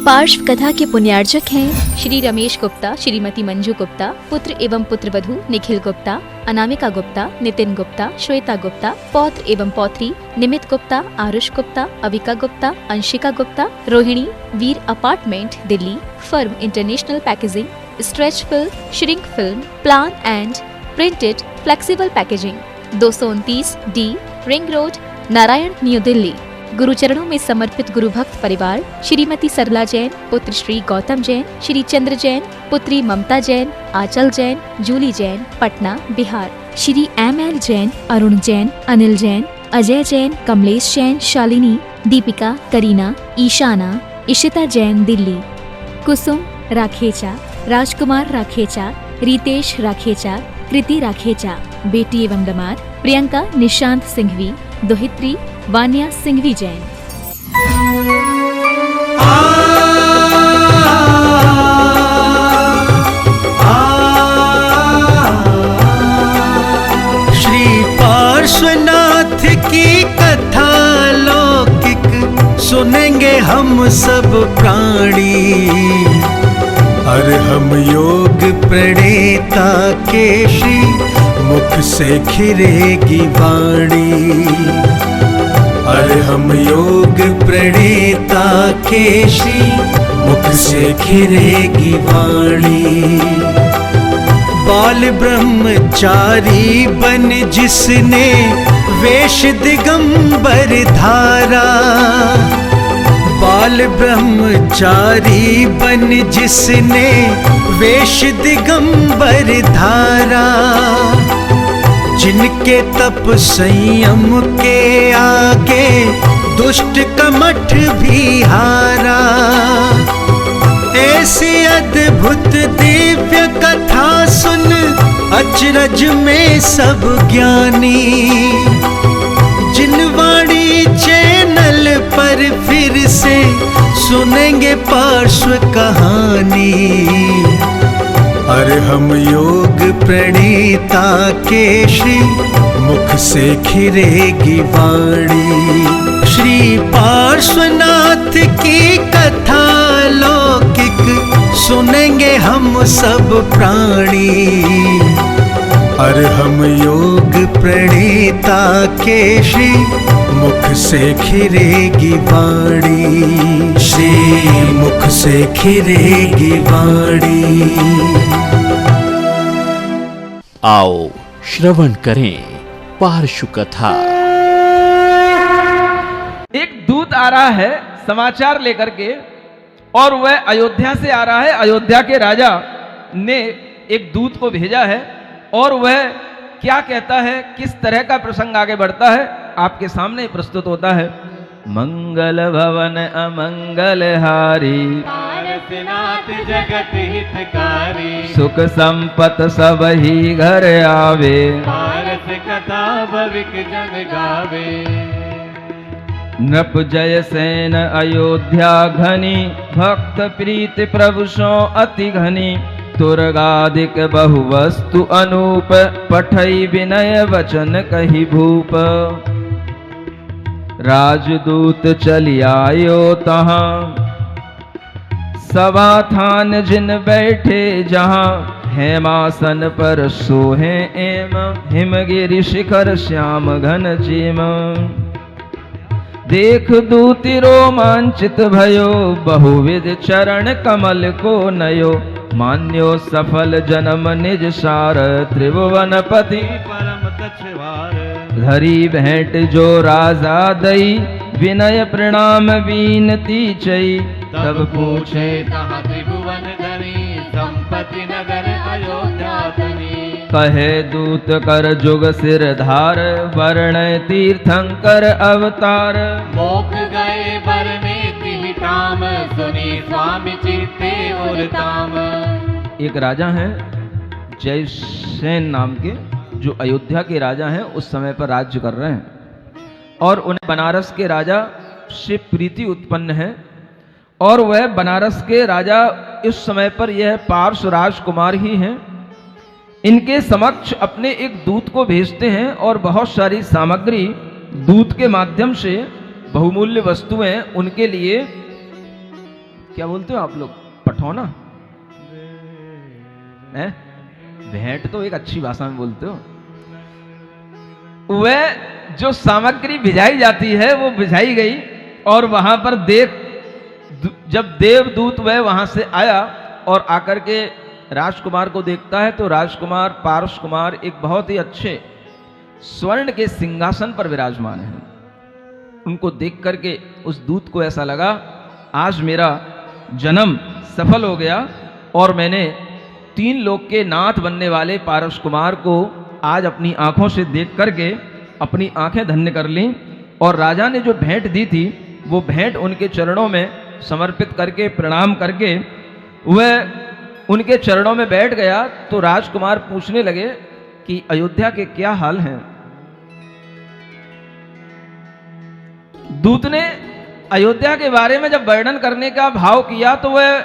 पार्श्व कथा के पुण्यार्चक हैं श्री रमेश गुप्ता, श्रीमती मंजू गुप्ता, पुत्र एवं पुत्रवधू निखिल गुप्ता, अनामिका गुप्ता, नितिन गुप्ता, श्वेता गुप्ता, पौत्र एवं पौत्री निमित Gupta, Aarush Gupta, Avika Gupta, Anshika Gupta, Rohini, Veer apartment Delhi, firm international packaging, stretch film, shrink film, plan and printed flexible packaging, 229 D ring road, Narayan, New Delhi. गुरुचरणों में समर्पित गुरु भक्त परिवार श्रीमती सरला जैन, पुत्र श्री गौतम जैन, श्री चंद्र जैन, पुत्री ममता जैन, आंचल जैन, जूली जैन, पटना, बिहार। श्री एम.एल. जैन, अरुण जैन, अनिल जैन, अजय जैन, कमलेश जैन, शालिनी, दीपिका, करीना, ईशाना, इशिता जैन, दिल्ली। कुसुम राखेचा, राजकुमार राखेचा, रितेश राखेचा, कृति राखेचा, बेटी एवं दामाद प्रियंका निशांत सिंघवी, दोहित्री वान्या सिंघवी जैन। श्री पार्श्वनाथ की कथा लौकिक सुनेंगे हम सब प्राणी, और हम योग प्रणेता के श्री मुख से खिरेगी वाणी, और हम योग प्रणेता के श्री मुख से खिरेगी वाणी। बाल ब्रह्मचारी बन जिसने वेश दिगंबर धारा, बाल ब्रह्मचारी बन जिसने वेश दिगंबर धारा, जिनके तप संयम के आगे दुष्ट कमठ भी हारा। ऐसी अद्भुत दिव्य कथा सुन अचरज में सब ज्ञानी, जिन वाणी चैनल पर फिर से सुनेंगे पार्श्व कहानी, और हम योग प्रणेता के श्री मुख से खिरेगी वाणी। श्री पार्श्वनाथ की कथा लौकिक सुनेंगे हम सब प्राणी, और हम योग प्रणेता के श्री मुख से खिरेगी वाणी, श्री मुख से खिरेगी वाणी। आओ श्रवण करें पार्श्व कथा। एक दूत आ रहा है समाचार लेकर के, और वह अयोध्या से आ रहा है। अयोध्या के राजा ने एक दूत को भेजा है, और वह क्या कहता है, किस तरह का प्रसंग आगे बढ़ता है, आपके सामने प्रस्तुत होता है। मंगल भवन अमंगल हारी, पारसनाथ जगत हितकारी, सुख संपत सब ही घर आवे, पारस कथा भविक जन गावे। नृप जय सेन अयोध्या घनी, भक्त प्रीति प्रभु सो अति घनी, तुरगादिक बहु वस्तु अनूप, पठई विनय वचन कही भूप। राजदूत चली आयो तहाँ, सभा थान जिन बैठे जहाँ, हेमासन पर सोहे एम, हिमगिरि शिखर श्याम घन चीम। देख दूति रोमांचित भयो, बहुविध चरण कमल को नयो, मान्यो सफल जन्म निज सार, त्रिभुवनपति परम तछवार। धरी भेंट जो राजा दई, विनय प्रणाम बीनती चई। तब पूछे कहाँ त्रिभुवन धनी, संपत्ति नगर अयोध्या तनी। कहे दूत कर जुग सिर धार, वर्ण तीर्थंकर अवतार। मोख गए बर में तिहि काम, सुनी स्वामी चित्ते और ताम। एक राजा हैं जयसेन नाम के, जो अयोध्या के राजा हैं, उस समय पर राज्य कर रहे हैं, और उन्हें बनारस के राजा से प्रीति उत्पन्न है, और वह बनारस के राजा इस समय पर यह पार्श्व राजकुमार ही हैं। इनके समक्ष अपने एक दूत को भेजते हैं, और बहुत सारी सामग्री दूत के माध्यम से बहुमूल्य वस्तुएं उनके लिए क्या बोलते हो आप लोग, पठौना है? भेंट तो एक अच्छी भाषा में बोलते हो। वह जो सामग्री भिजाई जाती है वो भिजाई गई, और वहां पर जब देवदूत वह वहां से आया और आकर के राजकुमार को देखता है, तो राजकुमार पारस कुमार एक बहुत ही अच्छे स्वर्ण के सिंहासन पर विराजमान है। उनको देख करके उस दूत को ऐसा लगा, आज मेरा जन्म सफल हो गया और मैंने 3 लोक के नाथ बनने वाले पारस कुमार को आज अपनी आंखों से देख करके अपनी आंखें धन्य कर लीं। और राजा ने जो भेंट दी थी वो भेंट उनके चरणों में समर्पित करके प्रणाम करके वह उनके चरणों में बैठ गया। तो राजकुमार पूछने लगे कि अयोध्या के क्या हाल हैं। दूत ने अयोध्या के बारे में जब वर्णन करने का भाव किया तो वह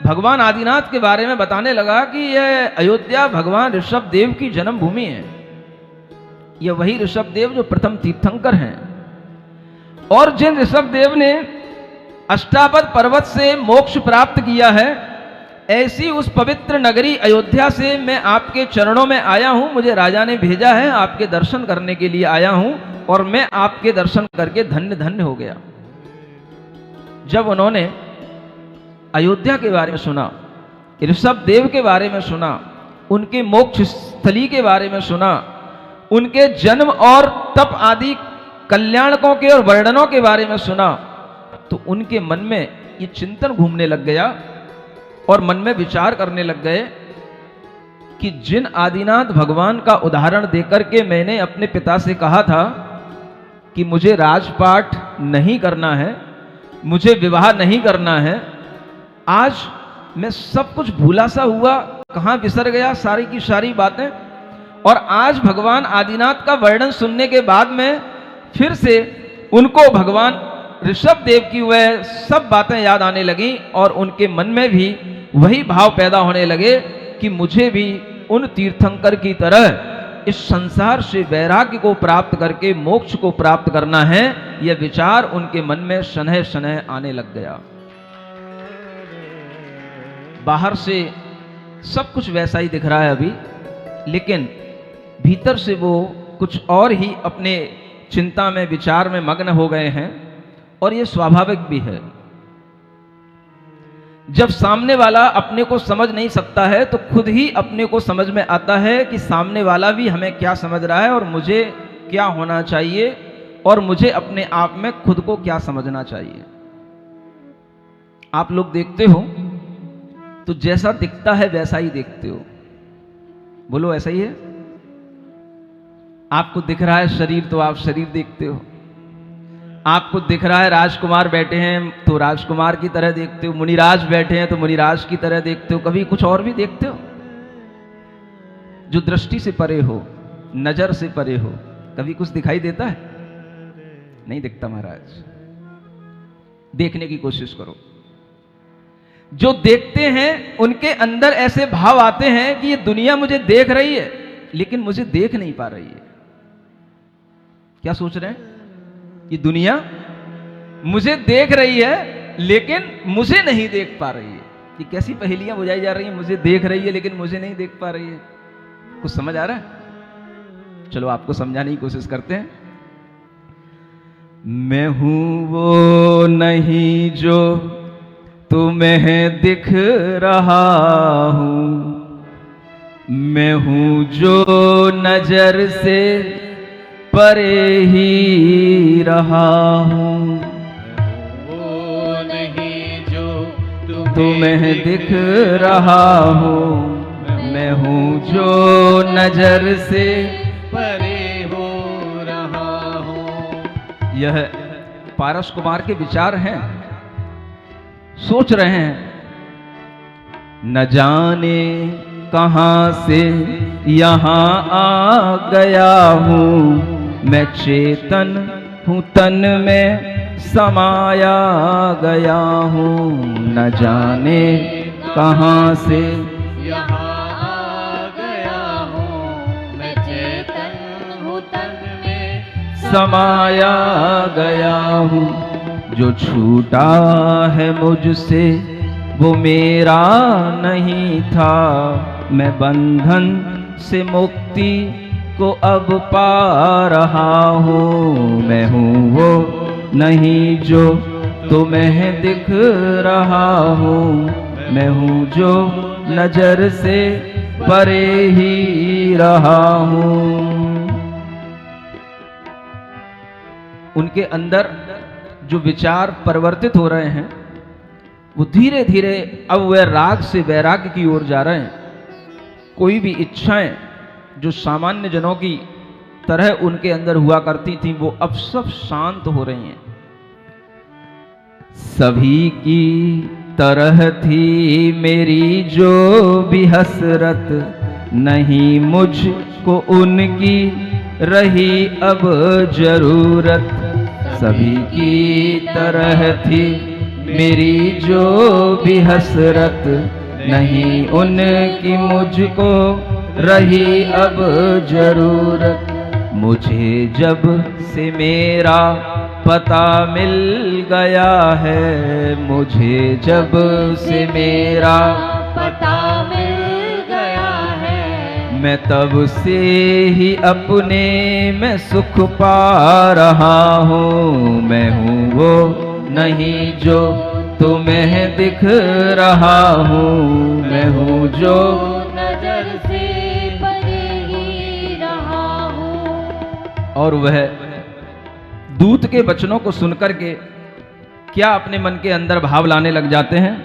भगवान आदिनाथ के बारे में बताने लगा कि यह अयोध्या भगवान ऋषभ देव की जन्मभूमि है। यह वही ऋषभ देव जो प्रथम तीर्थंकर हैं, और जिन ऋषभ देव ने अष्टापद पर्वत से मोक्ष प्राप्त किया है, ऐसी उस पवित्र नगरी अयोध्या से मैं आपके चरणों में आया हूं। मुझे राजा ने भेजा है, आपके दर्शन करने के लिए आया हूं, और मैं आपके दर्शन करके धन्य धन्य हो गया। जब उन्होंने अयोध्या के बारे में सुना, ऋषभ देव के बारे में सुना, उनके मोक्ष स्थली के बारे में सुना, उनके जन्म और तप आदि कल्याणकों के और वर्णनों के बारे में सुना, तो उनके मन में ये चिंतन घूमने लग गया और मन में विचार करने लग गए कि जिन आदिनाथ भगवान का उदाहरण देकर के मैंने अपने पिता से कहा था कि मुझे राजपाट नहीं करना है, मुझे विवाह नहीं करना है, आज मैं सब कुछ भूला सा हुआ, कहां बिसर गया सारी की सारी बातें। और आज भगवान आदिनाथ का वर्णन सुनने के बाद में फिर से उनको भगवान ऋषभ देव की वह सब बातें याद आने लगी, और उनके मन में भी वही भाव पैदा होने लगे कि मुझे भी उन तीर्थंकर की तरह इस संसार से वैराग्य को प्राप्त करके मोक्ष को प्राप्त करना है। यह विचार उनके मन में शनह शनह आने लग गया। बाहर से सब कुछ वैसा ही दिख रहा है अभी, लेकिन भीतर से वो कुछ और ही अपने चिंता में विचार में मग्न हो गए हैं, और ये स्वाभाविक भी है। जब सामने वाला अपने को समझ नहीं सकता है तो खुद ही अपने को समझ में आता है कि सामने वाला भी हमें क्या समझ रहा है और मुझे क्या होना चाहिए, और मुझे अपने आप में खुद को क्या समझना चाहिए। आप लोग देखते हो तो जैसा दिखता है वैसा ही देखते हो, बोलो ऐसा ही है? आपको दिख रहा है शरीर तो आप शरीर देखते हो, आपको दिख रहा है राजकुमार बैठे हैं तो राजकुमार की तरह देखते हो, मुनिराज बैठे हैं तो मुनिराज की तरह देखते हो, कभी कुछ और भी देखते हो। जो दृष्टि से परे हो, नजर से परे हो, कभी कुछ दिखाई देता है? नहीं दिखता महाराज। देखने की कोशिश करो। जो देखते हैं उनके अंदर ऐसे भाव आते हैं कि ये दुनिया मुझे देख रही है लेकिन मुझे देख नहीं पा रही है। क्या सोच रहे हैं? ये दुनिया मुझे देख रही है लेकिन मुझे नहीं देख पा रही है। ये कैसी पहेलियां बुझाई जा रही हैं? मुझे देख रही है लेकिन मुझे नहीं देख पा रही है। कुछ समझ आ रहा है? चलो आपको समझाने की कोशिश करते हैं। मैं हूं वो नहीं जो तुम्हें दिख रहा हूं, मैं हूं जो नजर से परे ही रहा हूं। वो नहीं जो तुम्हें दिख रहा हूं, मैं हूं जो नजर से परे हो रहा हूं। यह पारस कुमार के विचार हैं। सोच रहे हैं न जाने कहां से यहां आ गया हूं, मैं चेतन हूं तन में समाया गया हूं। न जाने कहां से यहाँ आ गया हूँ, मैं चेतन हूँ तन में समाया गया हूं। जो छूटा है मुझसे वो मेरा नहीं था, मैं बंधन से मुक्ति को अब पा रहा हूँ। मैं हूँ वो नहीं जो तुम्हें दिख रहा हूँ, मैं हूँ जो नजर से परे ही रहा हूँ। उनके अंदर जो विचार परिवर्तित हो रहे हैं वो धीरे धीरे अब वह राग से वैराग्य की ओर जा रहे हैं। कोई भी इच्छाएं जो सामान्य जनों की तरह उनके अंदर हुआ करती थी वो अब सब शांत हो रही हैं। सभी की तरह थी मेरी जो भी हसरत, नहीं मुझको उनकी रही अब जरूरत। सभी की तरह थी मेरी जो भी हसरत, नहीं उनकी मुझको रही अब जरूरत। मुझे जब से मेरा पता मिल गया है, मुझे जब से मेरा पता मिल गया है, मैं तब से ही अपने में सुख पा रहा हूँ। मैं हूँ वो नहीं जो तुम्हें दिख रहा हूँ, मैं हूँ जो नजर से परे ही रहा हूँ। और वह दूत के वचनों को सुनकर के क्या अपने मन के अंदर भाव लाने लग जाते हैं।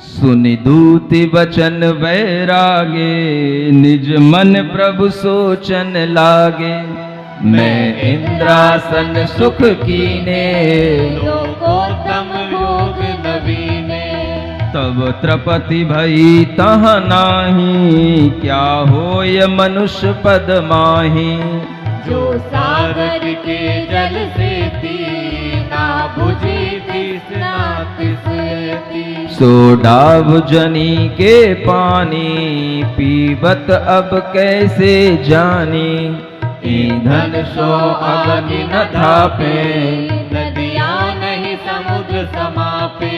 सुनि दूत वचन वैरागे, निज मन प्रभु सोचन लागे। मैं इंद्रासन सुख कीने, लोकोत्तम भोग नवीने। तब त्रपति भई तहाँ नाही, क्या हो ये मनुष्य पद माही। जो सागर के जल से थी, ना बुझी तृष्णा तिसती। सो डाब जनी के पानी, पीबत अब कैसे जानी। ईंधन सो अग्नि न थापे, नदियाँ नहीं समुद्र समापे।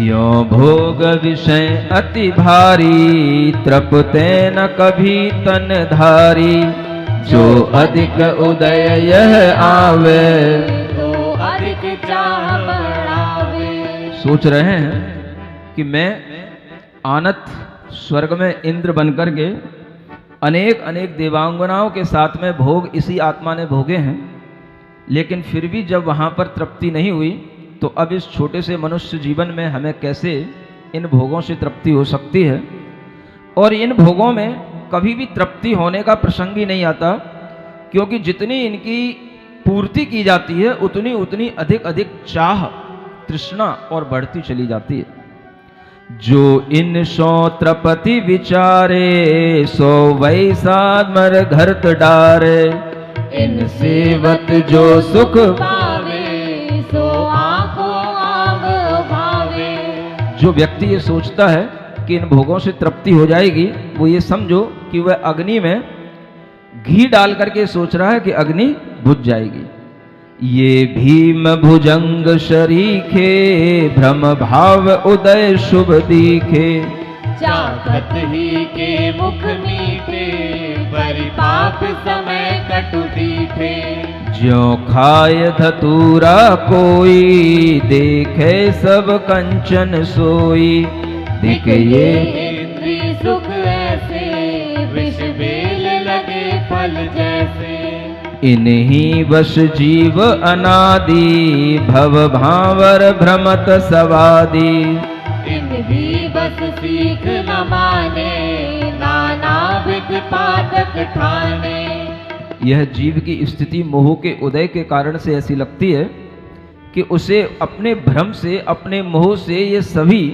यो भोग विषय अति भारी, तृपते न कभी तन धारी। जो अधिक उदय यह आवे, तो अधिक चाह बढ़ावे। सोच रहे हैं कि मैं आनत स्वर्ग में इंद्र बनकर के अनेक अनेक देवांगनाओं के साथ में भोग इसी आत्मा ने भोगे हैं, लेकिन फिर भी जब वहाँ पर तृप्ति नहीं हुई तो अब इस छोटे से मनुष्य जीवन में हमें कैसे इन भोगों से तृप्ति हो सकती है। और इन भोगों में कभी भी तृप्ति होने का प्रसंग ही नहीं आता, क्योंकि जितनी इनकी पूर्ति की जाती है उतनी उतनी अधिक अधिक चाह तृष्णा और बढ़ती चली जाती है। जो इन सो त्रपति विचारे, सो वैसा मर घरत डारे। इन सेवत जो सुख पावे, सो आँखों आग भावे। जो व्यक्ति ये सोचता है कि इन भोगों से तृप्ति हो जाएगी, वो ये समझो कि वह अग्नि में घी डाल करके सोच रहा है कि अग्नि बुझ जाएगी। ये भीम भुजंग शरीखे, भ्रम भाव उदय शुभ दीखे। चाखत ही के मुख मीठे, परिपाप समय कटु दीठे। ज्यों खाय धतूरा कोई, देखे सब कंचन सोई। दिख ये इंद्री सुख ऐसे, विष बेल लगे फल जैसे। इन्हीं वश जीव अनादि, भव भावर भ्रमत सवादी। इन्हीं बस सीख न माने, नानाविध पातक ठाने। यह जीव की स्थिति मोह के उदय के कारण से ऐसी लगती है कि उसे अपने भ्रम से, अपने मोह से ये सभी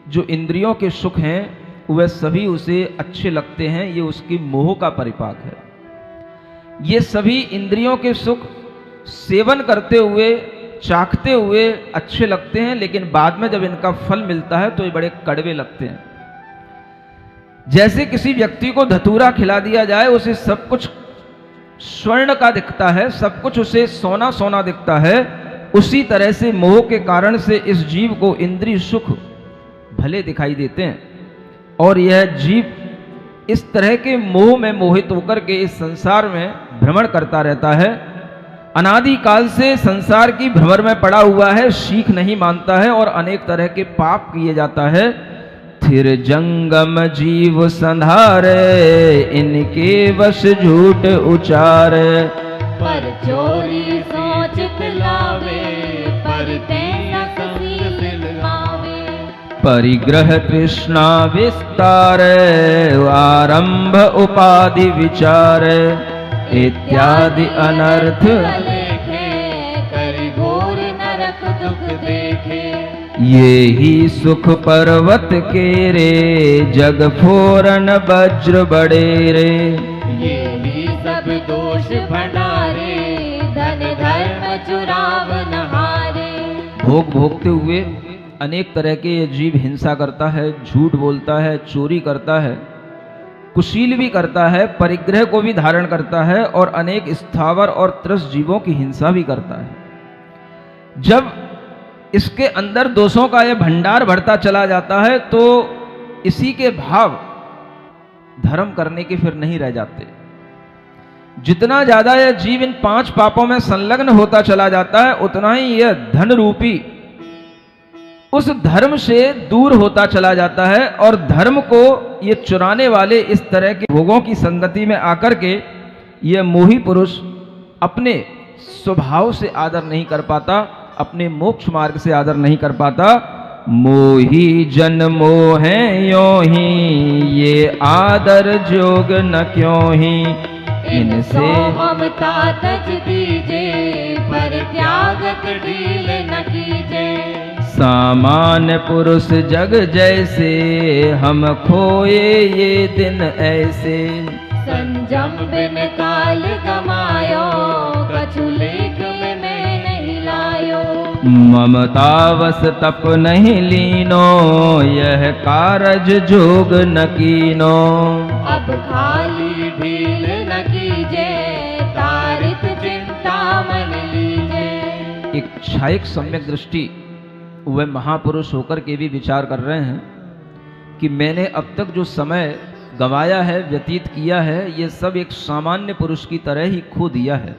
जो इंद्रियों के सुख हैं वह सभी उसे अच्छे लगते हैं। ये उसकी मोह का परिपाक है। ये सभी इंद्रियों के सुख सेवन करते हुए, चाखते हुए अच्छे लगते हैं, लेकिन बाद में जब इनका फल मिलता है तो ये बड़े कड़वे लगते हैं। जैसे किसी व्यक्ति को धतूरा खिला दिया जाए, उसे सब कुछ स्वर्ण का दिखता है, सब कुछ उसे सोना सोना दिखता है, उसी तरह से मोह के कारण से इस जीव को इंद्रिय सुख भले दिखाई देते हैं, और यह जीव इस तरह के मोह में मोहित होकर के इस संसार में भ्रमण करता रहता है। अनादि काल से संसार की भ्रमर में पड़ा हुआ है, सीख नहीं मानता है और अनेक तरह के पाप किए जाता है। फिर जंगम जीव संधारे, इनके वश झूठ उचारे। पर चोरी सोचित लावे, पर तेना सील पावे। परिग्रह तृष्णा विस्तार, आरंभ उपाधि विचार, इत्यादि अनर्थ लेखे, करि घोर नरक दुख देखे। ये ही सुख पर्वत के रे, जग फोरन वज्र बड़े रे। ये ही सब दोष भंडारे, धन धर्म चुराव नहारे। भोग भोगते हुए अनेक तरह के ये जीव हिंसा करता है, झूठ बोलता है, चोरी करता है, कुशील भी करता है, परिग्रह को भी धारण करता है और अनेक स्थावर और त्रस्त जीवों की हिंसा भी करता है। जब इसके अंदर दोषों का यह भंडार बढ़ता चला जाता है तो इसी के भाव धर्म करने के फिर नहीं रह जाते। जितना ज्यादा यह जीव इन 5 पापों में संलग्न होता चला जाता है, उतना ही यह धन रूपी उस धर्म से दूर होता चला जाता है और धर्म को ये चुराने वाले इस तरह के भोगों की संगति में आकर के यह मोही पुरुष अपने स्वभाव से आदर नहीं कर पाता, अपने मोक्ष मार्ग से आदर नहीं कर पाता। मोही जन मोहे यों ही, ये आदर जोग न क्यों ही। इनसे ममता तज दीजे, पर त्यागत ढील न कीजे। सामान्य पुरुष जग जैसे, हम खोए ये दिन ऐसे। संजम बिन काल गमायो, कछु लेख में नहीं लायो। ममतावश तप नहीं लीनो, यह कारज जोग न कीनो। अब खाली ढील न कीजे, तारित चिंता मन लीजे। इच्छाइक सम्यक दृष्टि वह महापुरुष होकर के भी विचार कर रहे हैं कि मैंने अब तक जो समय गंवाया है, व्यतीत किया है, ये सब एक सामान्य पुरुष की तरह ही खो दिया है।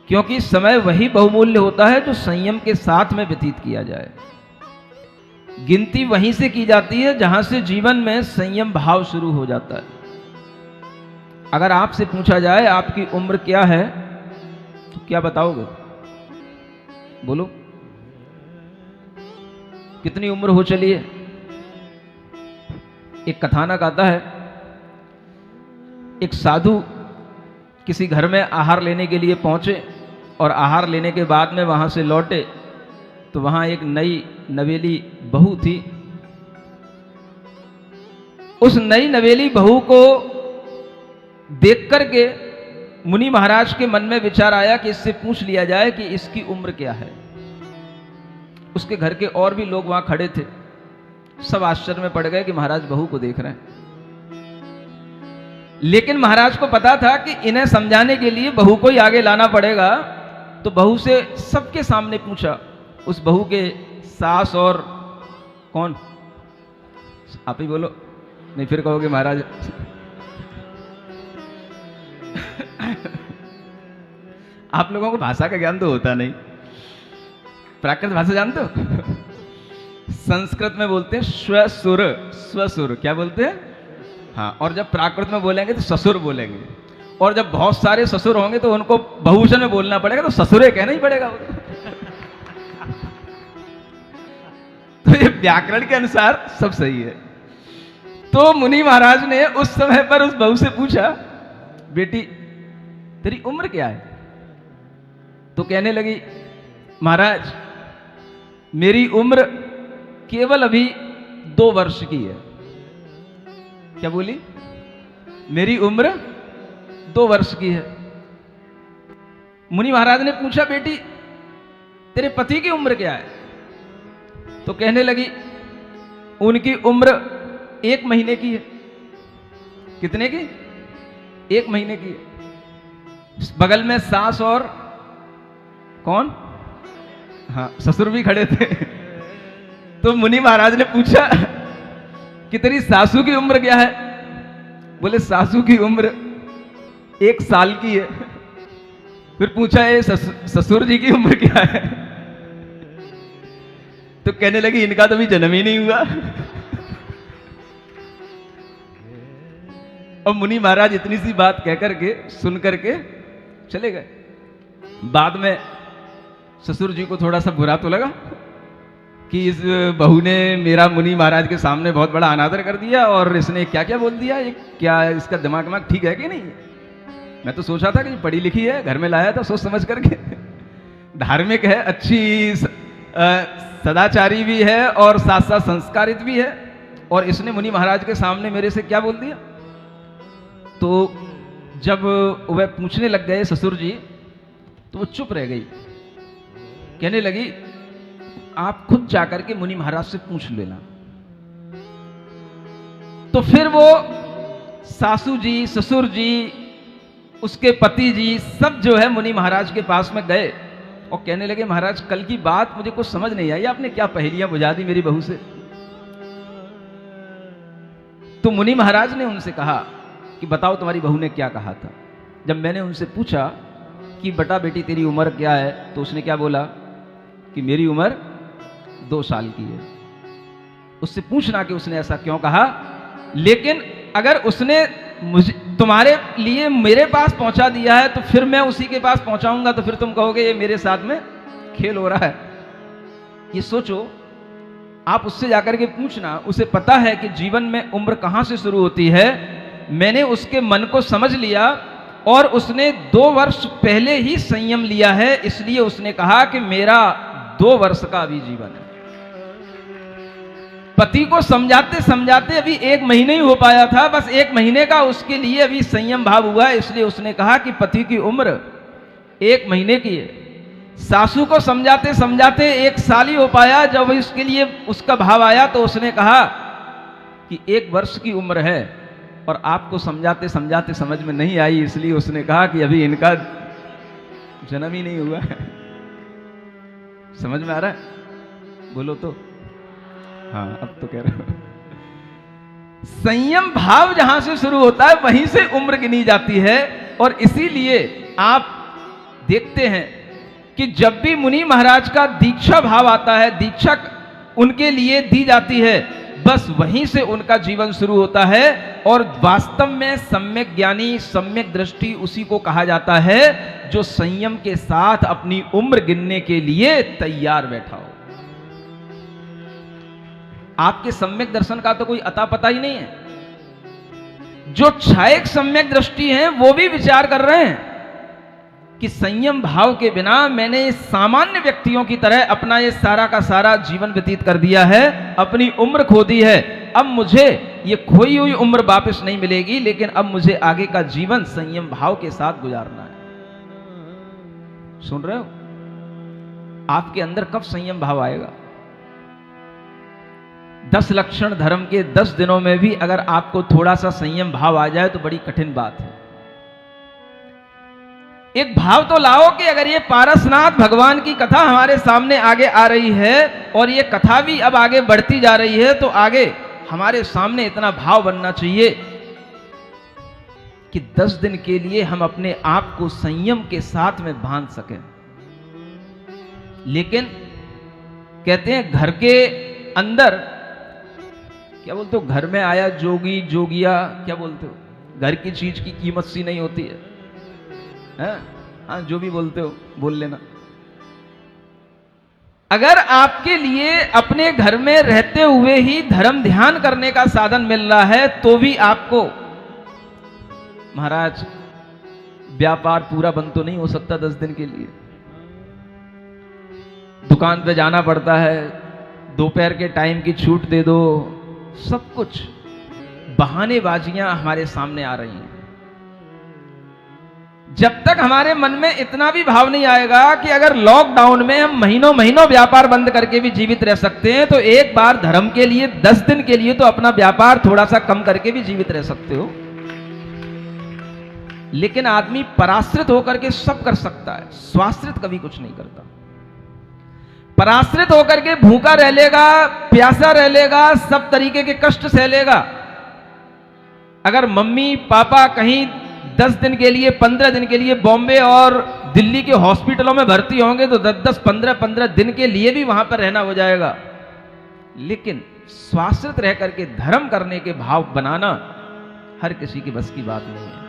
क्योंकि समय वही बहुमूल्य होता है जो संयम के साथ में व्यतीत किया जाए। गिनती वहीं से की जाती है जहां से जीवन में संयम भाव शुरू हो जाता है। अगर आपसे पूछा जाए आपकी उम्र क्या है तो क्या बताओगे? बोलो, कितनी उम्र हो चली है? एक कथानक आता है, एक साधु किसी घर में आहार लेने के लिए पहुंचे और आहार लेने के बाद में वहां से लौटे तो वहां एक नई नवेली बहू थी। उस नई नवेली बहू को देख करके मुनि महाराज के मन में विचार आया कि इससे पूछ लिया जाए कि इसकी उम्र क्या है। उसके घर के और भी लोग वहां खड़े थे, सब आश्चर्य में पड़ गए कि महाराज बहू को देख रहे हैं। लेकिन महाराज को पता था कि इन्हें समझाने के लिए बहू को ही आगे लाना पड़ेगा, तो बहू से सबके सामने पूछा। उस बहू के सास और कौन, आप ही बोलो, नहीं फिर कहोगे महाराज। आप लोगों को भाषा का ज्ञान तो होता नहीं। प्राकृत भाषा जानते हो? संस्कृत में बोलते हैं स्वसुर, स्वसुर क्या बोलते हैं? हाँ, और जब प्राकृत में बोलेंगे तो ससुर बोलेंगे, और जब बहुत सारे ससुर होंगे तो उनको बहुवचन में बोलना पड़ेगा, तो ससुरे कहना ही पड़ेगा। तो ये व्याकरण के अनुसार सब सही है। तो मुनि महाराज ने उस समय पर उस बहू से पूछा, बेटी तेरी उम्र क्या है? तो कहने लगी, महाराज मेरी उम्र केवल अभी 2 वर्ष की है। क्या बोली? मेरी उम्र 2 वर्ष की है। मुनि महाराज ने पूछा, बेटी तेरे पति की उम्र क्या है? तो कहने लगी, उनकी उम्र 1 महीने की है। कितने की? 1 महीने की है। बगल में सास और कौन? हाँ ससुर भी खड़े थे। तो मुनि महाराज ने पूछा कि तेरी सासू की उम्र क्या है? बोले सासू की उम्र 1 साल की है। फिर पूछा ये ससुर जी की उम्र क्या है? तो कहने लगी इनका तो भी जन्म ही नहीं हुआ। और मुनि महाराज इतनी सी बात कह करके सुन करके चले गए। बाद में ससुर जी को थोड़ा सा बुरा तो लगा कि इस बहू ने मेरा मुनि महाराज के सामने बहुत बड़ा अनादर कर दिया और इसने क्या क्या बोल दिया, ये क्या इसका दिमाग दिमाग ठीक है कि नहीं? मैं तो सोचा था कि पढ़ी लिखी है, घर में लाया था सोच समझ करके, धार्मिक है, अच्छी सदाचारी भी है और साथ साथ संस्कारित भी है, और इसने मुनि महाराज के सामने मेरे से क्या बोल दिया। तो जब वह पूछने लग गए ससुर जी तो वो चुप रह गई। कहने लगी आप खुद जाकर के मुनि महाराज से पूछ लेना। तो फिर वो सासू जी, ससुर जी, उसके पति जी सब जो है मुनि महाराज के पास में गए और कहने लगे महाराज कल की बात मुझे कुछ समझ नहीं आई, आपने क्या पहेलियां बुझा दी मेरी बहू से। तो मुनि महाराज ने उनसे कहा कि बताओ तुम्हारी बहू ने क्या कहा था। जब मैंने उनसे पूछा कि बेटा बेटी तेरी उम्र क्या है, तो उसने क्या बोला कि मेरी उम्र 2 साल की है। उससे पूछना कि उसने ऐसा क्यों कहा, लेकिन अगर उसने मुझे तुम्हारे लिए मेरे पास पहुंचा दिया है तो फिर मैं उसी के पास पहुंचाऊंगा तो फिर तुम कहोगे ये मेरे साथ में खेल हो रहा है। ये सोचो, आप उससे जाकर के पूछना, उसे पता है कि जीवन में उम्र कहां से शुरू होती है। मैंने उसके मन को समझ लिया और उसने 2 वर्ष पहले ही संयम लिया है, इसलिए उसने कहा कि मेरा 2 वर्ष का अभी जीवन है। पति को समझाते समझाते अभी 1 महीने ही हो पाया था, बस 1 महीने का उसके लिए अभी संयम भाव हुआ है, इसलिए उसने कहा कि पति की उम्र 1 महीने की है। सासू को समझाते समझाते 1 साल ही हो पाया, जब इसके लिए उसका भाव आया तो उसने कहा कि 1 वर्ष की उम्र है, और आपको समझाते समझाते समझ में नहीं आई, इसलिए उसने कहा कि अभी इनका जन्म ही नहीं हुआ है। समझ में आ रहा है? बोलो तो हाँ, अब तो कह रहे हो। संयम भाव जहां से शुरू होता है वहीं से उम्र गिनी जाती है। और इसीलिए आप देखते हैं कि जब भी मुनि महाराज का दीक्षा भाव आता है, दीक्षा उनके लिए दी जाती है, बस वहीं से उनका जीवन शुरू होता है। और वास्तव में सम्यक ज्ञानी, सम्यक दृष्टि उसी को कहा जाता है जो संयम के साथ अपनी उम्र गिनने के लिए तैयार बैठा हो। आपके सम्यक दर्शन का तो कोई अता पता ही नहीं है। जो क्षायक सम्यक दृष्टि है वो भी विचार कर रहे हैं कि संयम भाव के बिना मैंने सामान्य व्यक्तियों की तरह अपना ये सारा का सारा जीवन व्यतीत कर दिया है, अपनी उम्र खो दी है। अब मुझे ये खोई हुई उम्र वापस नहीं मिलेगी, लेकिन अब मुझे आगे का जीवन संयम भाव के साथ गुजारना है। सुन रहे हो? आपके अंदर कब संयम भाव आएगा? 10 लक्षण धर्म के 10 दिनों में भी अगर आपको थोड़ा सा संयम भाव आ जाए तो बड़ी कठिन बात है। एक भाव तो लाओ कि अगर ये पारसनाथ भगवान की कथा हमारे सामने आगे आ रही है और ये कथा भी अब आगे बढ़ती जा रही है, तो आगे हमारे सामने इतना भाव बनना चाहिए कि 10 दिन के लिए हम अपने आप को संयम के साथ में बांध सकें। लेकिन कहते हैं घर के अंदर क्या बोलते हो, घर में आया जोगी जोगिया, क्या बोलते हो, घर की चीज की कीमत सी नहीं होती है। हाँ, जो भी बोलते हो बोल लेना। अगर आपके लिए अपने घर में रहते हुए ही धर्म ध्यान करने का साधन मिल रहा है तो भी आपको महाराज व्यापार पूरा बंद तो नहीं हो सकता 10 दिन के लिए। दुकान पे जाना पड़ता है, दोपहर के टाइम की छूट दे दो, सब कुछ बहानेबाजियां हमारे सामने आ रही हैं। जब तक हमारे मन में इतना भी भाव नहीं आएगा कि अगर लॉकडाउन में हम महीनों महीनों व्यापार बंद करके भी जीवित रह सकते हैं, तो एक बार धर्म के लिए 10 दिन के लिए तो अपना व्यापार थोड़ा सा कम करके भी जीवित रह सकते हो। लेकिन आदमी पराश्रित होकर के सब कर सकता है, स्वाश्रित कभी कुछ नहीं करता। पराश्रित होकर के भूखा रह लेगा, प्यासा रह लेगा, सब तरीके के कष्ट सह लेगा। अगर मम्मी पापा कहीं 10 दिन के लिए 15 दिन के लिए बॉम्बे और दिल्ली के हॉस्पिटलों में भर्ती होंगे तो 10-10 15-15 दिन के लिए भी वहां पर रहना हो जाएगा। लेकिन स्वाश्रित रह करके धर्म करने के भाव बनाना हर किसी की बस की बात नहीं है।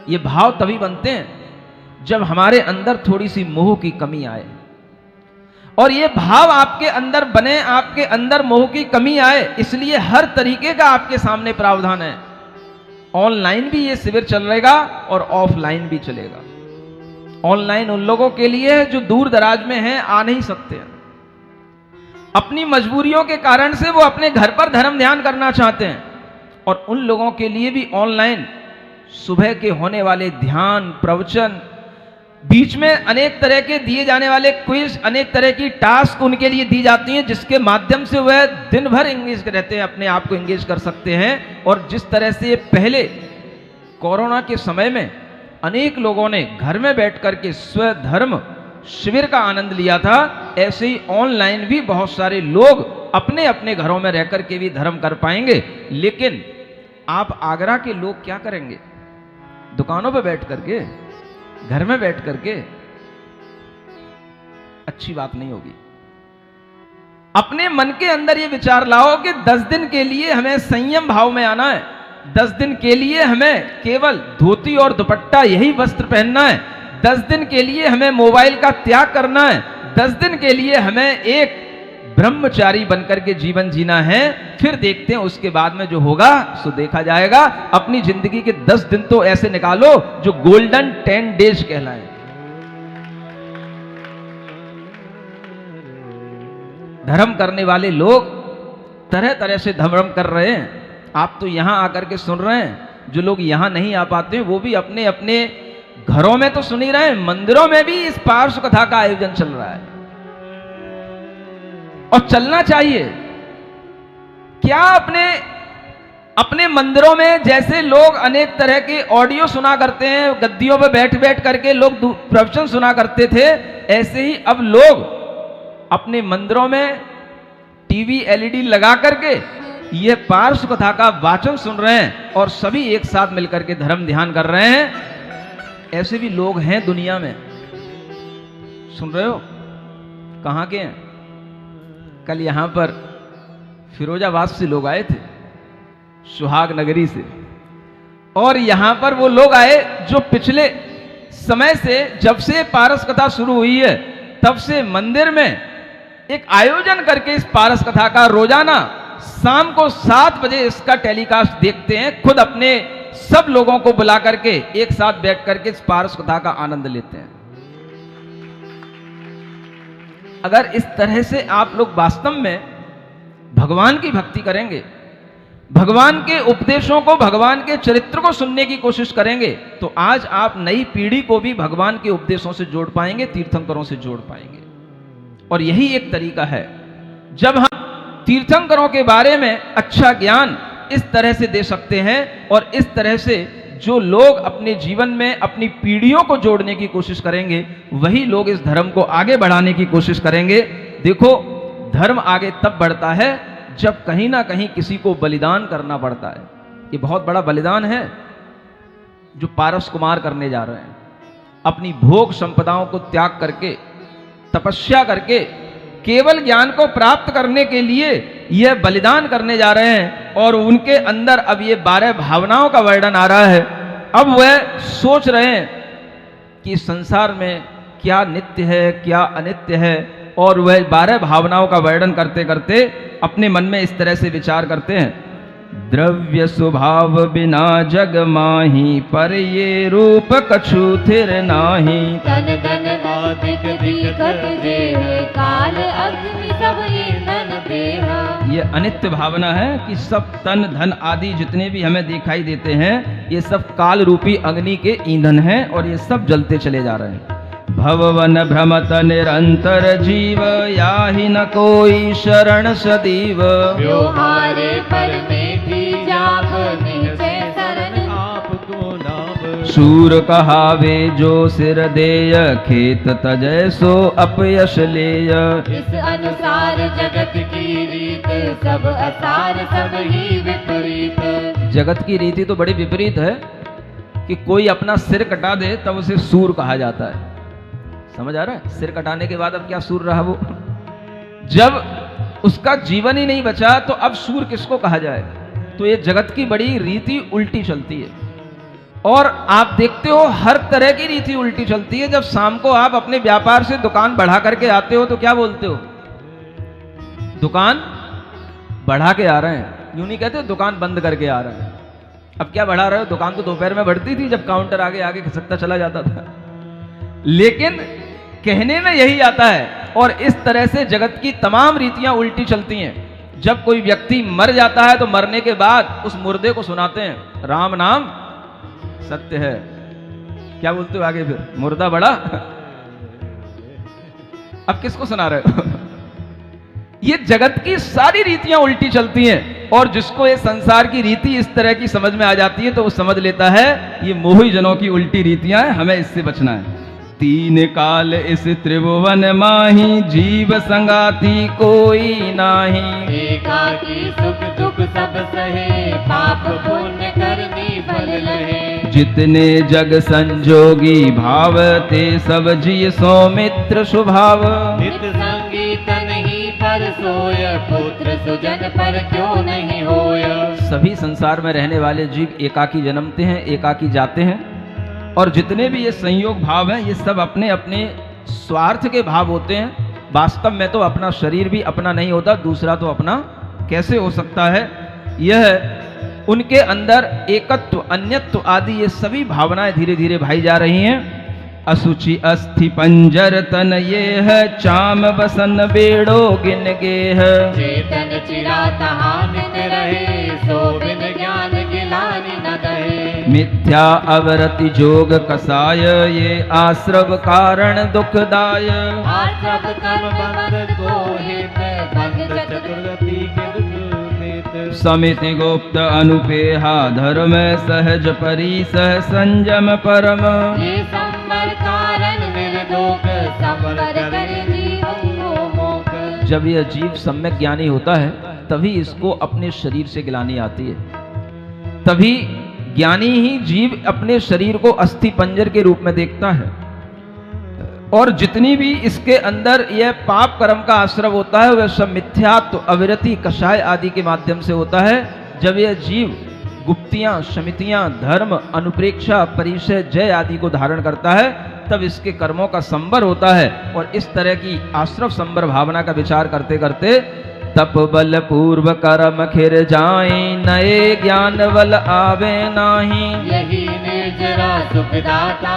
ये भाव तभी बनते हैं जब हमारे अंदर थोड़ी सी मोह की कमी आए, और ये भाव आपके अंदर बने, आपके अंदर मोह की कमी आए, इसलिए हर तरीके का आपके सामने प्रावधान है। ऑनलाइन भी ये शिविर चलेगा और ऑफलाइन भी चलेगा। ऑनलाइन उन लोगों के लिए है जो दूर दराज में हैं, आ नहीं सकते हैं, अपनी मजबूरियों के कारण से वो अपने घर पर धर्म ध्यान करना चाहते हैं। और उन लोगों के लिए भी ऑनलाइन सुबह के होने वाले ध्यान, प्रवचन, बीच में अनेक तरह के दिए जाने वाले क्विज, अनेक तरह की टास्क उनके लिए दी जाती हैं, जिसके माध्यम से वह दिन भर एंगेज रहते हैं, अपने आप को एंगेज कर सकते हैं। और जिस तरह से पहले कोरोना के समय में अनेक लोगों ने घर में बैठ करके स्वधर्म शिविर का आनंद लिया था, ऐसे ही ऑनलाइन भी बहुत सारे लोग अपने अपने घरों में रहकर के भी धर्म कर पाएंगे। लेकिन आप आगरा के लोग क्या करेंगे? दुकानों पर बैठ करके, घर में बैठ करके, अच्छी बात नहीं होगी। अपने मन के अंदर ये विचार लाओ कि 10 दिन के लिए हमें संयम भाव में आना है, 10 दिन के लिए हमें केवल धोती और दुपट्टा यही वस्त्र पहनना है, 10 दिन के लिए हमें मोबाइल का त्याग करना है, 10 दिन के लिए हमें एक ब्रह्मचारी बनकर के जीवन जीना है। फिर देखते हैं उसके बाद में जो होगा सो देखा जाएगा। अपनी जिंदगी के 10 दिन तो ऐसे निकालो जो गोल्डन 10 डेज कहलाए। धर्म करने वाले लोग तरह तरह से धर्म कर रहे हैं। आप तो यहां आकर के सुन रहे हैं, जो लोग यहां नहीं आ पाते वो भी अपने अपने घरों में तो सुन ही रहे हैं, मंदिरों में भी इस पार्श्व कथा का आयोजन चल रहा है और चलना चाहिए। क्या अपने मंदिरों में जैसे लोग अनेक तरह के ऑडियो सुना करते हैं, गद्दियों पर बैठ बैठ करके लोग प्रवचन सुना करते थे, ऐसे ही अब लोग अपने मंदिरों में टीवी एलईडी लगा करके यह पार्श्व कथा का वाचन सुन रहे हैं और सभी एक साथ मिलकर के धर्म ध्यान कर रहे हैं। ऐसे भी लोग हैं दुनिया में, सुन रहे हो? कहां के हैं? कल यहां पर फिरोजाबाद से लोग आए थे, सुहाग नगरी से, और यहां पर वो लोग आए जो पिछले समय से, जब से पारस कथा शुरू हुई है तब से मंदिर में एक आयोजन करके इस पारस कथा का रोजाना शाम को 7 बजे इसका टेलीकास्ट देखते हैं। खुद अपने सब लोगों को बुला करके एक साथ बैठ करके इस पारस कथा का आनंद लेते हैं। अगर इस तरह से आप लोग वास्तव में भगवान की भक्ति करेंगे, भगवान के उपदेशों को, भगवान के चरित्र को सुनने की कोशिश करेंगे, तो आज आप नई पीढ़ी को भी भगवान के उपदेशों से जोड़ पाएंगे, तीर्थंकरों से जोड़ पाएंगे। और यही एक तरीका है, जब हम तीर्थंकरों के बारे में अच्छा ज्ञान इस तरह से दे सकते हैं और इस तरह से जो लोग अपने जीवन में अपनी पीढ़ियों को जोड़ने की कोशिश करेंगे, वही लोग इस धर्म को आगे बढ़ाने की कोशिश करेंगे। देखो, धर्म आगे तब बढ़ता है जब कहीं ना कहीं किसी को बलिदान करना पड़ता है। ये बहुत बड़ा बलिदान है जो पारस कुमार करने जा रहे हैं। अपनी भोग संपदाओं को त्याग करके, तपस्या करके, केवल ज्ञान को प्राप्त करने के लिए यह बलिदान करने जा रहे हैं। और उनके अंदर अब ये 12 भावनाओं का वर्णन आ रहा है। अब वह सोच रहे हैं कि संसार में क्या नित्य है, क्या अनित्य है, और वह 12 भावनाओं का वर्णन करते करते अपने मन में इस तरह से विचार करते हैं। द्रव्य स्वभाव बिना जग माही, पर ये रूप कछु थिर नाही। तन तन आदिक दिखत देह, काल अग्नि सब ईंधन देह। ये अनित्य भावना है कि सब तन धन आदि जितने भी हमें दिखाई देते हैं, ये सब काल रूपी अग्नि के ईंधन हैं और ये सब जलते चले जा रहे हैं। भववन भ्रमत निरंतर जीव, याहि न कोई शरण सदैव। व्यवहारे पर में थी जाप, निश्चय शरण आपको नाम। सूर कहावे जो सिर देय, खेत तजय सो अपयश लेय। इस अनुसार जगत की रीत, सब असार सब ही विपरीत। जगत की रीति तो बड़ी विपरीत है कि कोई अपना सिर कटा दे तब उसे सूर कहा जाता है। समझ आ रहा है? सिर कटाने के बाद अब क्या सूर रहा वो? जब उसका जीवन ही नहीं बचा तो अब सूर किसको कहा जाए? तो ये जगत की बड़ी रीति उल्टी चलती है। और आप देखते हो हर तरह की रीति उल्टी चलती है। जब शाम को आप अपने व्यापार से दुकान बढ़ा करके आते हो तो क्या बोलते हो? दुकान बढ़ा के आ रहे हैं, यूं नहीं कहते दुकान बंद करके आ रहे हैं। अब क्या बढ़ा रहे हो? दुकान तो दोपहर में बढ़ती थी जब काउंटर आगे आगे खिसकता चला जाता था, लेकिन कहने में यही आता है। और इस तरह से जगत की तमाम रीतियां उल्टी चलती हैं। जब कोई व्यक्ति मर जाता है तो मरने के बाद उस मुर्दे को सुनाते हैं राम नाम सत्य है। क्या बोलते हो आगे फिर? मुर्दा बड़ा। अब किसको सुना रहे हो? ये जगत की सारी रीतियां उल्टी चलती हैं। और जिसको ये संसार की रीति इस तरह की समझ में आ जाती है तो वो समझ लेता है ये मोही जनों की उल्टी रीतियां हैं, हमें इससे बचना है। तीन काल इस त्रिभुवन माही, जीव संगाती कोई नाही। एकाकी सुख दुख सब सहे, पाप पुण्य करनी फल लहे। जितने जग संजोगी भाव, ते सब जिय सौमित्र स्वभाव। नित संगीत नहीं पर सोय, पुत्र सुजन पर क्यों नहीं होय। सभी संसार में रहने वाले जीव एकाकी जन्मते हैं, एकाकी जाते हैं। और जितने भी ये संयोग भाव हैं ये सब अपने अपने स्वार्थ के भाव होते हैं। वास्तव में तो अपना शरीर भी अपना नहीं होता, दूसरा तो अपना कैसे हो सकता है? यह उनके अंदर एकत्व अन्यत्व आदि ये सभी भावनाएं धीरे धीरे भाई जा रही हैं। असुचि अस्थि पंजर तन ये है, चाम बसन बेड़ो गिन गे है। चेतन चिराता नित रहे, सो बिन ज्ञान गिलानि न दहे। मिथ्या अवरति जोग कसाय, ये आश्रव कारण दुखदाय। आश्रव कर्म बंध को हित, बंध चतुर्गति के दुख देत। समिति गुप्त अनुपेहा, धर्म सहज परिसह संयम परम। ये संवर कारण निर्दोष, संवर करे जीवन को मोक। जब यह जीव सम्यक ज्ञानी होता है तभी इसको अपने शरीर से गिलानी आती है। तभी ज्ञानी ही जीव अपने शरीर को अस्थि पंजर के रूप में देखता है। और जितनी भी इसके अंदर यह पाप कर्म का आश्रव होता है वह सब मिथ्यात्व अविरति कषाय आदि के माध्यम से होता है। जब यह जीव गुप्तियां समितियां धर्म अनुप्रेक्षा परिचय जय आदि को धारण करता है तब इसके कर्मों का संवर होता है। और इस तरह की आश्रव संवर भावना का विचार करते करते तप बल पूर्व कर्म खिर जाए, नए ज्ञान बल आवे नाही। यही निर्जरा सुखदाता,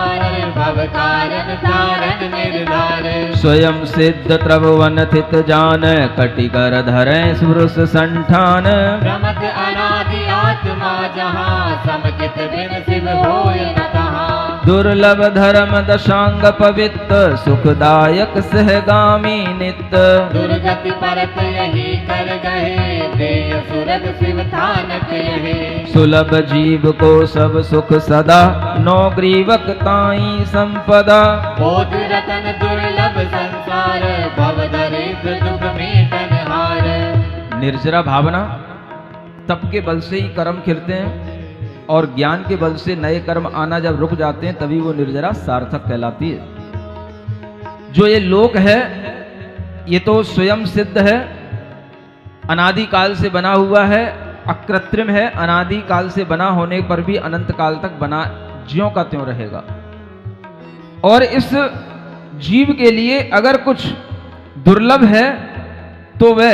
भव कारण धारण निर्धार। स्वयं सिद्ध त्रिभुवन थित जान, कटि कर धरे सुरस संठान। प्रमथ अनादि आत्मा जहाँ, समकित बिन शिव होय न तहाँ। दुर्लभ धर्म दशांग पवित्र, सुखदायक सहगामी नित्य। दुर्गति परत यही कर गए, देय सुरग शिव थानक यहे। सुलभ जीव को सब सुख सदा, नौ ग्रीवक ताई संपदा। बोध रतन दुर्लभ संसार, भव दरिद्र दुख मेटन हार। निर्जरा भावना तप के बल से ही कर्म खिलते हैं और ज्ञान के बल से नए कर्म आना जब रुक जाते हैं तभी वो निर्जरा सार्थक कहलाती है। जो ये लोक है ये तो स्वयं सिद्ध है, अनादि काल से बना हुआ है, अकृत्रिम है, अनादि काल से बना होने पर भी अनंत काल तक बना ज्यों का त्यों रहेगा। और इस जीव के लिए अगर कुछ दुर्लभ है तो वह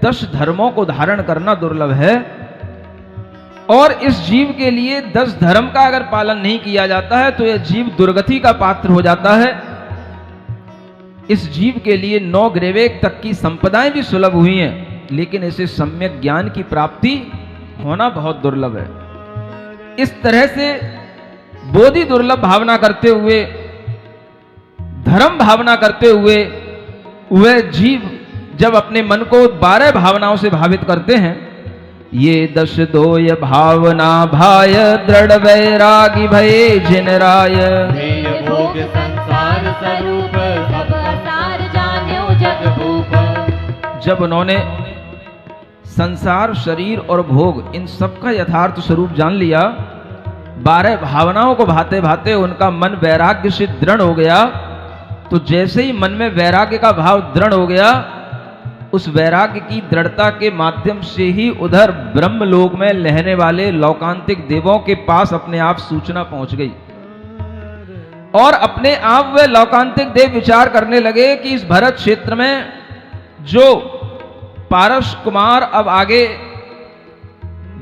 10 धर्मों को धारण करना दुर्लभ है। और इस जीव के लिए 10 धर्म का अगर पालन नहीं किया जाता है तो यह जीव दुर्गति का पात्र हो जाता है। इस जीव के लिए 9 ग्रेवेक तक की संपदाएं भी सुलभ हुई हैं, लेकिन इसे सम्यक ज्ञान की प्राप्ति होना बहुत दुर्लभ है। इस तरह से बोधि दुर्लभ भावना करते हुए, धर्म भावना करते हुए वह जीव जब अपने मन को 12 भावनाओं से भावित करते हैं ये दश दोय भावना भाय दृढ़ वैरागी भये जिन राय। देय भोग संसार स्वरूप सब सार जान्यो जग भूप। जब उन्होंने संसार, शरीर और भोग इन सब का यथार्थ स्वरूप जान लिया, 12 भावनाओं को भाते भाते उनका मन वैराग्य से दृढ़ हो गया। तो जैसे ही मन में वैराग्य का भाव दृढ़ हो गया, उस वैराग्य की दृढ़ता के माध्यम से ही उधर ब्रह्मलोक में रहने वाले लौकांतिक देवों के पास अपने आप सूचना पहुंच गई। और अपने आप वे लौकांतिक देव विचार करने लगे कि इस भरत क्षेत्र में जो पारस कुमार अब आगे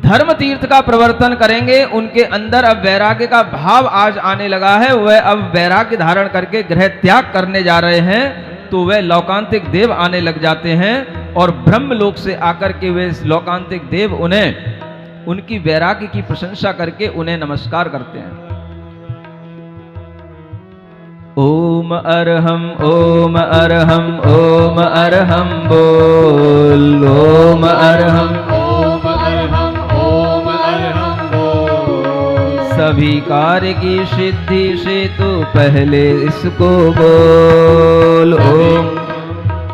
धर्म तीर्थ का प्रवर्तन करेंगे, उनके अंदर अब वैराग्य का भाव आज आने लगा है। वह अब वैराग्य धारण करके गृह त्याग करने जा रहे हैं। तो वे लौकांतिक देव आने लग जाते हैं और ब्रह्मलोक से आकर के वे लौकांतिक देव उन्हें उनकी वैराग्य की प्रशंसा करके उन्हें नमस्कार करते हैं। ओम अरहम ओम अरहम ओम अरहम बोल। ओम अरहम ओम अरहम ओम अरहम बोल। सभी कार्य की सिद्धि से तू पहले इसको बोल। ओम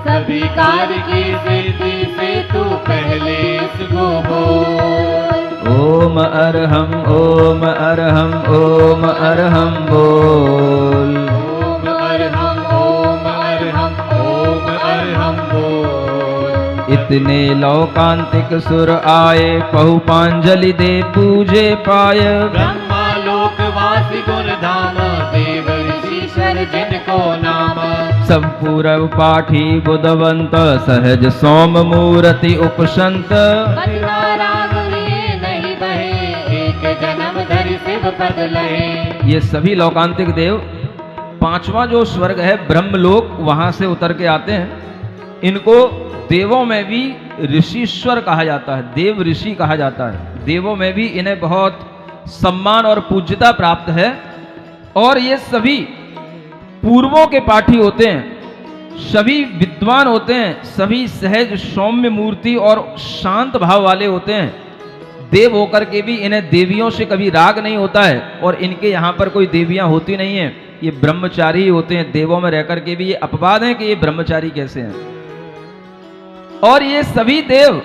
सभी कार्य की सिद्धि से तू पहले इसको बोल। ओम अरहम ओम अरहम ओम अरहम बोल। ओम अरहम ओम अरहम ओम अरहम बोल। इतने लौकांतिक सुर आए, पहुपांजलि दे पूजे पाय। ब्रह्मा लोक वासी गुण धाम, देव ऋषीश्वर जिनको नाम। सब पूरब पाठी बुधवंत, सहज सोम मूर्ति उपसंत। बदला राग लिए नहीं बहे, एक जन्म धरि शिव पद लहे। ये सभी लौकांतिक देव 5वां जो स्वर्ग है ब्रह्मलोक, वहां से उतर के आते हैं। इनको देवों में भी ऋषीश्वर कहा जाता है, देव ऋषि कहा जाता है। देवों में भी इन्हें बहुत सम्मान और पूज्यता प्राप्त है। और ये सभी पूर्वों के पाठी होते हैं, सभी विद्वान होते हैं, सभी सहज सौम्य मूर्ति और शांत भाव वाले होते हैं। देव होकर के भी इन्हें देवियों से कभी राग नहीं होता है और इनके यहाँ पर कोई देवियां होती नहीं हैं। ये ब्रह्मचारी होते हैं। देवों में रहकर के भी ये अपवाद है कि ये ब्रह्मचारी कैसे हैं। और ये सभी देव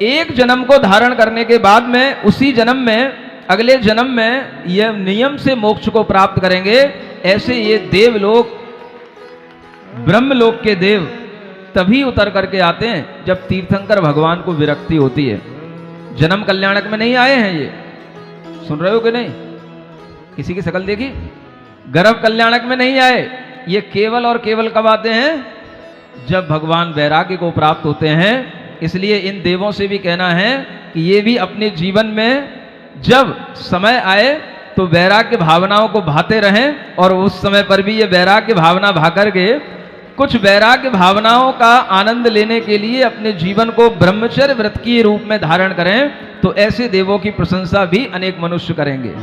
एक जन्म को धारण करने के बाद में उसी जन्म में, अगले जन्म में यह नियम से मोक्ष को प्राप्त करेंगे। ऐसे ये देव लोग, ब्रह्मलोक के देव तभी उतर करके आते हैं जब तीर्थंकर भगवान को विरक्ति होती है। जन्म कल्याणक में नहीं आए हैं ये, सुन रहे हो कि नहीं? किसी की शकल देखी? गर्भ कल्याणक में नहीं आए। ये केवल और केवल कब आते हैं? जब भगवान वैराग्य को प्राप्त होते हैं। इसलिए इन देवों से भी कहना है कि ये भी अपने जीवन में जब समय आए तो वैराग्य भावनाओं को भाते रहें और उस समय पर भी ये वैराग्य भावना भाकर के कुछ वैराग्य भावनाओं का आनंद लेने के लिए अपने जीवन को ब्रह्मचर्य व्रत के रूप में धारण करें। तो ऐसे देवों की प्रशंसा भी अनेक मनुष्य करेंगे।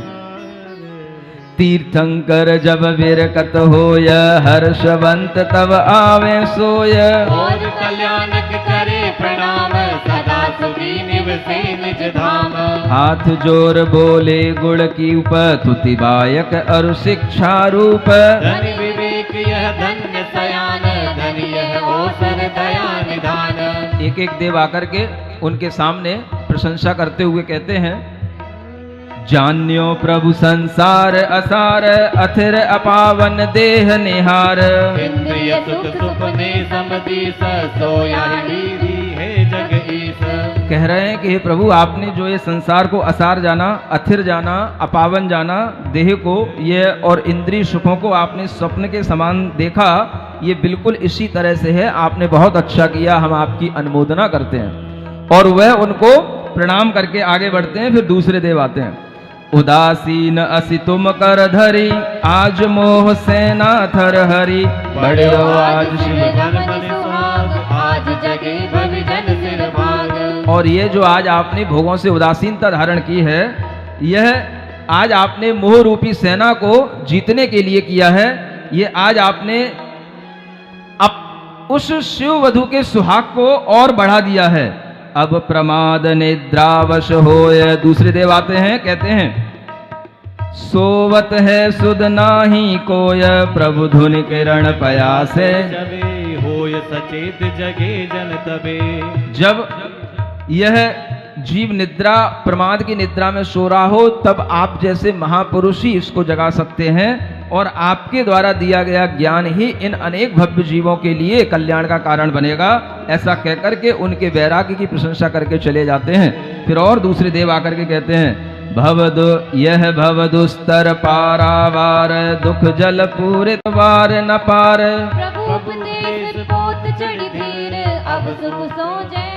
तीर्थंकर जब विरकत होय, हर्षवंत तब आवे सोय। और कल्याणक करे प्रणाम, सदा सुखी निवसे निज धाम। हाथ जोर बोले गुण की उप, तुति बायक अरु शिक्षा रूप। धन विवेक यह धन्य सयान, धन यह ओसर दया निधान। एक एक देव आकर के उनके सामने प्रशंसा करते हुए कहते हैं, जान्यो प्रभु संसार असार, अथिर अपावन देह निहार। इंद्रिय सुख सुपने समदीस, सोया लीधी है जग ईस। कह रहे हैं कि हे प्रभु, आपने जो ये संसार को असार जाना, अथिर जाना, अपावन जाना, देह को ये और इंद्रिय सुखों को आपने स्वप्न के समान देखा, ये बिल्कुल इसी तरह से है। आपने बहुत अच्छा किया, हम आपकी अनुमोदना करते हैं। और वह उनको प्रणाम करके आगे बढ़ते हैं। फिर दूसरे देव आते हैं। उदासीन असि तुम कर धरी, आज मोह सेना थर हरी। बड़े आज शिव धर्म सुहाग, आज जगे भविजन सिर भाग। और ये जो आज आपने भोगों से उदासीनता धारण की है, यह आज आपने मोह रूपी सेना को जीतने के लिए किया है। ये आज आपने उस शिव वधु के सुहाग को और बढ़ा दिया है। अब प्रमाद निद्रावश होय। दूसरे देव आते हैं, कहते हैं सोवत है सुध नाही कोय, प्रभु धुन किरण पयासे। जबे होय सचेत जगे जन तबे। जब यह जीव निद्रा, प्रमाद की निद्रा में सो रहा हो, तब आप जैसे महापुरुष ही इसको जगा सकते हैं, और आपके द्वारा दिया गया ज्ञान ही इन अनेक भव्य जीवों के लिए कल्याण का कारण बनेगा। ऐसा कहकर के उनके वैराग्य की प्रशंसा करके चले जाते हैं। फिर और दूसरे देव आकर के कहते हैं भवदु यह भवदुस्तर पारावार, दुख जल पूरित वार न पार। प्रभु उपदेश पोत चढ़ी धीर, अब सुख सो जय